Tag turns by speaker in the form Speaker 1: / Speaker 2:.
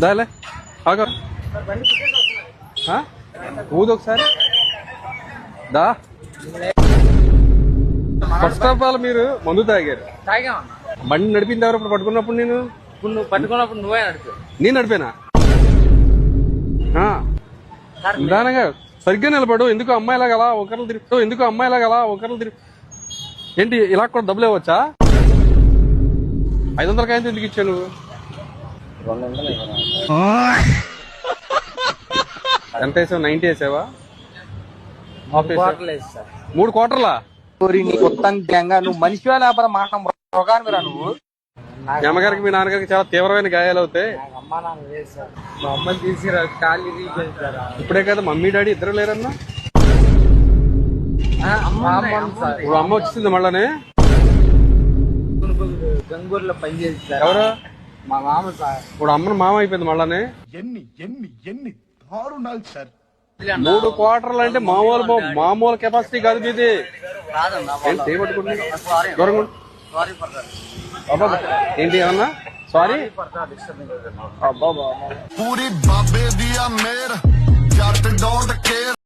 Speaker 1: దాలే ఆగో ఊదు ఒకసారి దా. ఫస్ట్ ఆఫ్ ఆల్ మీరు మందు తాగారు. బండి నడిపింది ఎవరు ఇప్పుడు పట్టుకున్నప్పుడు?
Speaker 2: నువ్వు పట్టుకున్నప్పుడు నువ్వే నడిపి.
Speaker 1: నేను నడిపానా? నిదానంగా సరిగ్గా నిలబడు. ఎందుకు అమ్మాయిలాగా అలా ఒకరిని తిరుగుతావు? ఎందుకు అమ్మాయిలాగా అలా ఒకరిని తిరుగు? ఏంటి ఇలా కూడా డబ్బులు ఇవ్వచ్చా? 500 కాయంతో ఎందుకు ఇచ్చావు నువ్వు? ఎంత వేసావు? 90 వేసావా? 3 క్వార్టర్లా?
Speaker 2: నువ్వు మనిషివా లేకపోతే మాట మృగానివిరా నువ్వు?
Speaker 1: మీ అమ్మగారికి మీ నాన్నగారికి చాలా తీవ్రమైన గాయాలు అవుతాయి.
Speaker 2: మా అమ్మని తీసుకురా కాళ్ళు తీసేసారా?
Speaker 1: ఇప్పుడే కదా మమ్మీ డాడీ ఇద్దరు లేరన్నా? ఇప్పుడు అమ్మ వచ్చింది మళ్ళానే.
Speaker 2: గంగూరులో పని చేస్తారు
Speaker 1: ఎవరు?
Speaker 2: మా మామ సార్.
Speaker 1: ఇప్పుడు అమ్మను మామ అయిపోయింది మళ్ళానే.
Speaker 3: ఎన్ని దారుణాలు సార్.
Speaker 1: 3 క్వార్టర్లు అంటే మామూలు కెపాసిటీ కాదు మీది. ఏంటి చేయబట్టుకుంటుంది? ఏంటి ఏమన్నా? సారీ.
Speaker 3: పూరి బాబే దియా మేర్ జట్ డోంట్ కేర్.